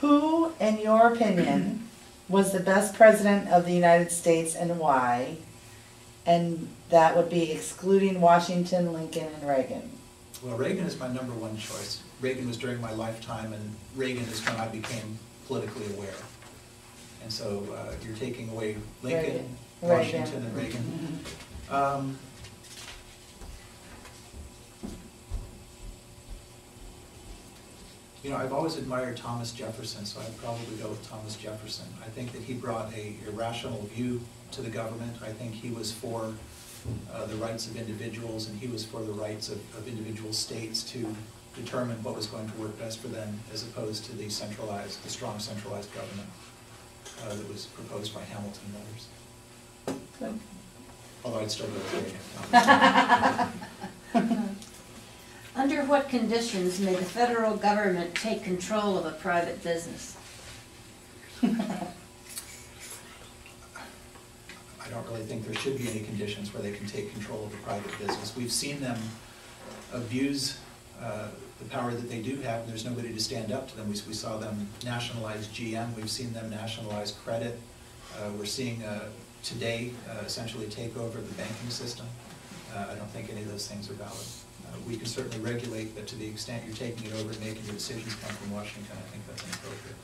who, in your opinion, was the best president of the United States and why? And that would be excluding Washington, Lincoln, and Reagan. Well, Reagan is my #1 choice. Reagan was during my lifetime, and Reagan is when I became politically aware. And so you're taking away Lincoln, Washington, and Reagan. You know, I've always admired Thomas Jefferson, so I'd probably go with Thomas Jefferson. I think that he brought a irrational view to the government. I think he was for the rights of individuals, and he was for the rights of individual states to determine what was going to work best for them, as opposed to the strong centralized government that was proposed by Hamilton and others. Good. Although I'd still go with Reagan. Under what conditions may the federal government take control of a private business? I don't really think there should be any conditions where they can take control of a private business. We've seen them abuse the power that they do have, and there's nobody to stand up to them. We saw them nationalize GM. We've seen them nationalize credit. We're seeing today essentially take over the banking system. I don't think any of those things are valid. We can certainly regulate, but to the extent you're taking it over and making your decisions come from Washington, I think that's inappropriate.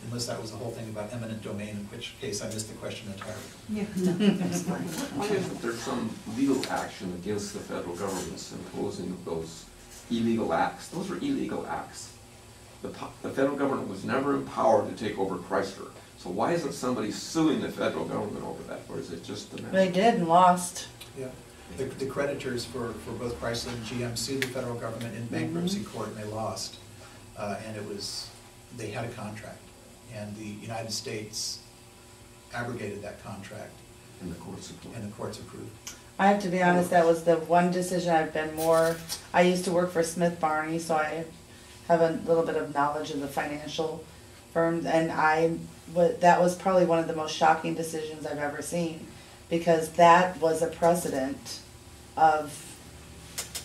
Unless that was the whole thing about eminent domain, in which case I missed the question entirely. Yeah, that's fine. Why isn't there some legal action against the federal government's imposing those illegal acts? Those are illegal acts. The federal government was never empowered to take over Chrysler. So why isn't somebody suing the federal government over that? Or is it just the They did and lost. Yeah. The creditors for both Chrysler and GM sued the federal government in bankruptcy court, and they lost. And they had a contract, and the United States abrogated that contract. And the courts approved. And the courts approved. I have to be honest, that was the one decision I've been more, I used to work for Smith Barney, so I have a little bit of knowledge of the financial firms, and that was probably one of the most shocking decisions I've ever seen, because that was a precedent of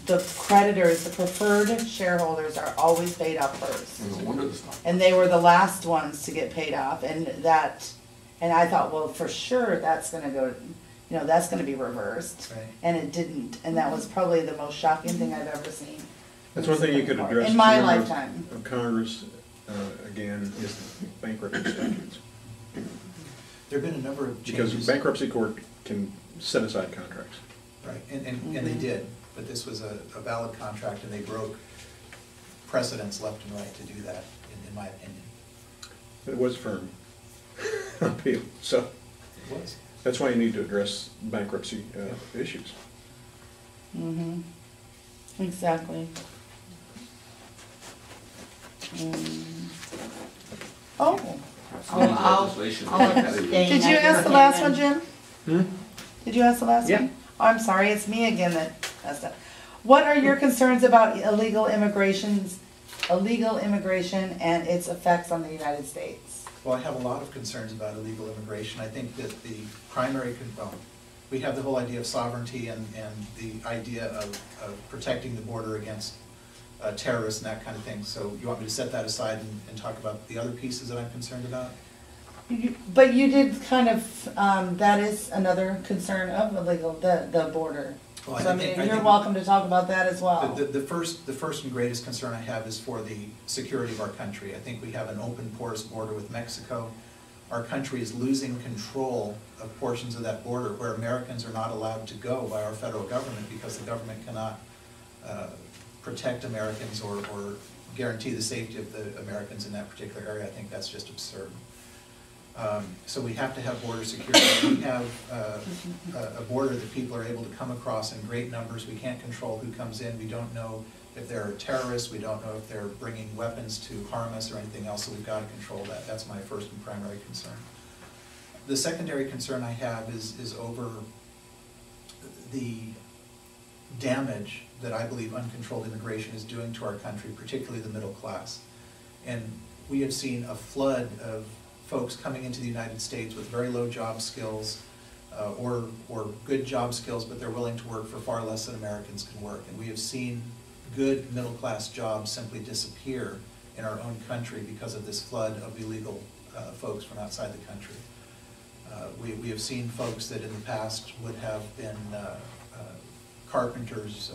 the creditors, the preferred shareholders are always paid off first. And no wonder the stock. And they were the last ones to get paid off, and I thought, well, for sure that's gonna go, that's gonna be reversed. Right. And it didn't, and that was probably the most shocking thing I've ever seen. That's one thing you could address in my as a member lifetime. of Congress, again, is bankruptcy statutes. There have been a number of changes. Because bankruptcy court can set aside contracts. Right, and they did, but this was a valid contract, and they broke precedents left and right to do that, in my opinion. But it was firm appeal, so It was. that's why you need to address bankruptcy issues. Mm-hmm. Exactly. Oh, I'll abstain. did you ask the last one, Jim? Hmm? Did you ask the last Yeah. one? Oh, I'm sorry, it's me again that asked that. What are your concerns about illegal immigration and its effects on the United States? Well, I have a lot of concerns about illegal immigration. I think that the primary, we have the whole idea of sovereignty and the idea of protecting the border against terrorists and that kind of thing. So you want me to set that aside and talk about the other pieces that I'm concerned about? But you did kind of, that is another concern of the border. Well, So I mean, you're welcome to talk about that as well. The first and greatest concern I have is for the security of our country. I think we have an open, porous border with Mexico. Our country is losing control of portions of that border where Americans are not allowed to go by our federal government because the government cannot protect Americans or guarantee the safety of the Americans in that particular area. I think that's just absurd. So we have to have border security. We have a border that people are able to come across in great numbers. We can't control who comes in. We don't know if they're terrorists. We don't know if they're bringing weapons to harm us or anything else, so we've got to control that. That's my first and primary concern. The secondary concern I have is over the damage that I believe uncontrolled immigration is doing to our country, particularly the middle class. And we have seen a flood of folks coming into the United States with very low job skills or good job skills, but they're willing to work for far less than Americans can work. And we have seen good middle class jobs simply disappear in our own country because of this flood of illegal folks from outside the country. We have seen folks that in the past would have been carpenters,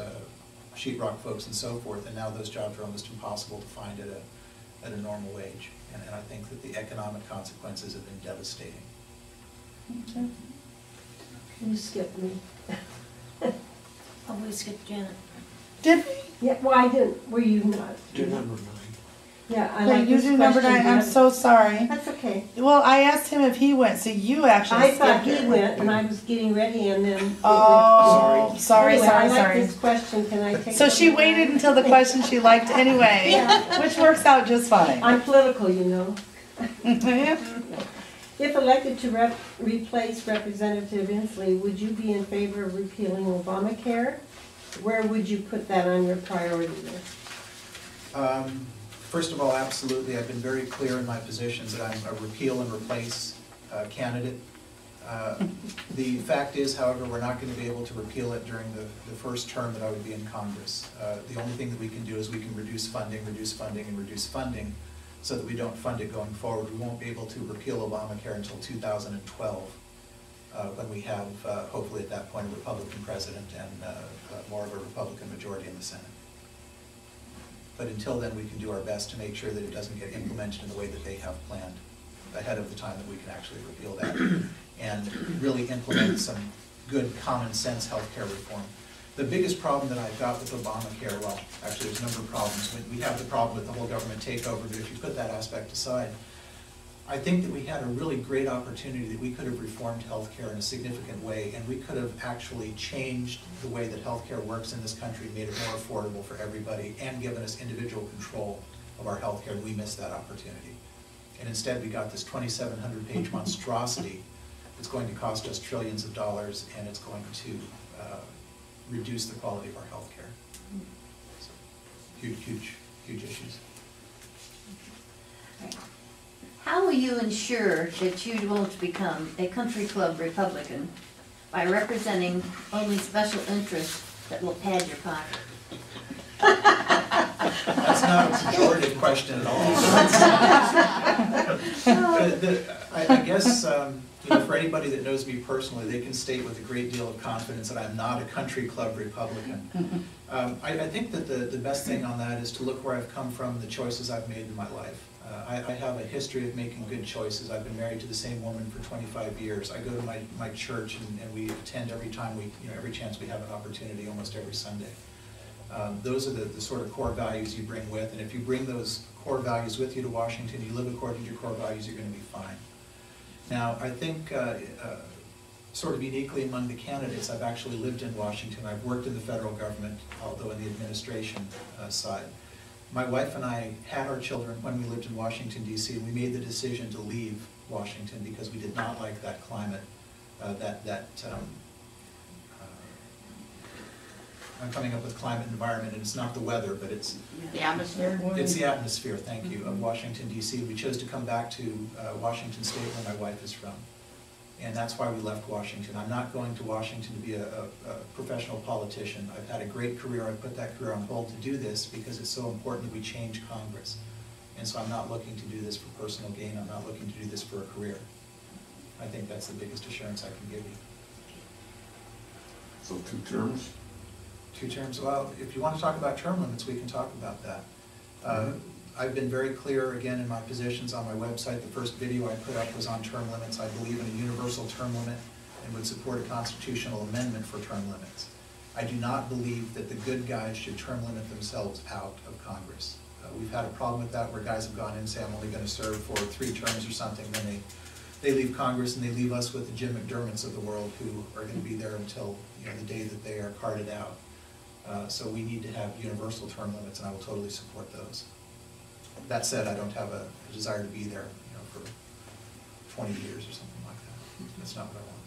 sheetrock folks and so forth, and now those jobs are almost impossible to find at a normal wage. And I think that the economic consequences have been devastating. Okay. You skipped me. Oh, we skipped Janet. Did we? Yeah, well, I didn't, were you not? Do number 9. Yeah, I Wait, like you this do number question 9, I'm better. so sorry. That's okay. Well, I asked him if he went, so you actually I thought skipped he it. went, and I was getting ready, and then. Oh, sorry, Anyway, I like sorry. this question, can I take? So she number waited nine? until the question she liked anyway, Yeah. which works out just fine. I'm political, you know. Yeah. If elected to replace Representative Inslee, would you be in favor of repealing Obamacare? Where would you put that on your priority list? First of all, absolutely, I've been very clear in my positions that I'm a repeal and replace candidate. The fact is, however, we're not going to be able to repeal it during the first term that I would be in Congress. The only thing that we can do is we can reduce funding, and reduce funding so that we don't fund it going forward. We won't be able to repeal Obamacare until 2012, when we have, hopefully at that point, a Republican president and more of a Republican majority in the Senate. But until then, we can do our best to make sure that it doesn't get implemented in the way that they have planned ahead of the time that we can actually repeal that and really implement some good common sense healthcare reform. The biggest problem that I've got with Obamacare, well, actually there's a number of problems. We have the problem with the whole government takeover, but if you put that aspect aside, I think that we had a really great opportunity that we could have reformed healthcare in a significant way, and we could have actually changed the way that healthcare works in this country, made it more affordable for everybody, and given us individual control of our healthcare, and we missed that opportunity. And instead we got this 2,700-page monstrosity that's going to cost us trillions of dollars, and it's going to reduce the quality of our healthcare. So, huge issues. How will you ensure that you won't become a country club Republican by representing only special interests that will pad your pocket? That's not a pejorative question at all. I guess, you know, for anybody that knows me personally, they can state with a great deal of confidence that I'm not a country club Republican. I think that the best thing on that is to look where I've come from, the choices I've made in my life. I have a history of making good choices. I've been married to the same woman for 25 years. I go to my church and we attend every time every chance we have an opportunity, almost every Sunday. Those are the sort of core values you bring with, and if you bring those core values with you to Washington, you live according to your core values, you're going to be fine. Now, I think sort of uniquely among the candidates, I've actually lived in Washington. I've worked in the federal government, although in the administration side. My wife and I had our children when we lived in Washington, D.C., and we made the decision to leave Washington because we did not like that climate, I'm coming up with climate environment, and it's not the weather, but it's The atmosphere? it's the atmosphere, thank you, of Washington, D.C. We chose to come back to Washington State, where my wife is from. And that's why we left Washington. I'm not going to Washington to be a professional politician. I've had a great career. I put that career on hold to do this because it's so important that we change Congress. And so I'm not looking to do this for personal gain. I'm not looking to do this for a career. I think that's the biggest assurance I can give you. So 2 terms? 2 terms, well, if you want to talk about term limits, we can talk about that. I've been very clear, again, in my positions on my website. The first video I put up was on term limits. I believe in a universal term limit and would support a constitutional amendment for term limits. I do not believe that the good guys should term limit themselves out of Congress. We've had a problem with that where guys have gone in and say, I'm only going to serve for 3 terms or something, then they leave Congress and they leave us with the Jim McDermotts of the world who are going to be there until the day that they are carted out. So we need to have universal term limits, and I will totally support those. That said, I don't have a desire to be there, for 20 years or something like that. That's not what I want.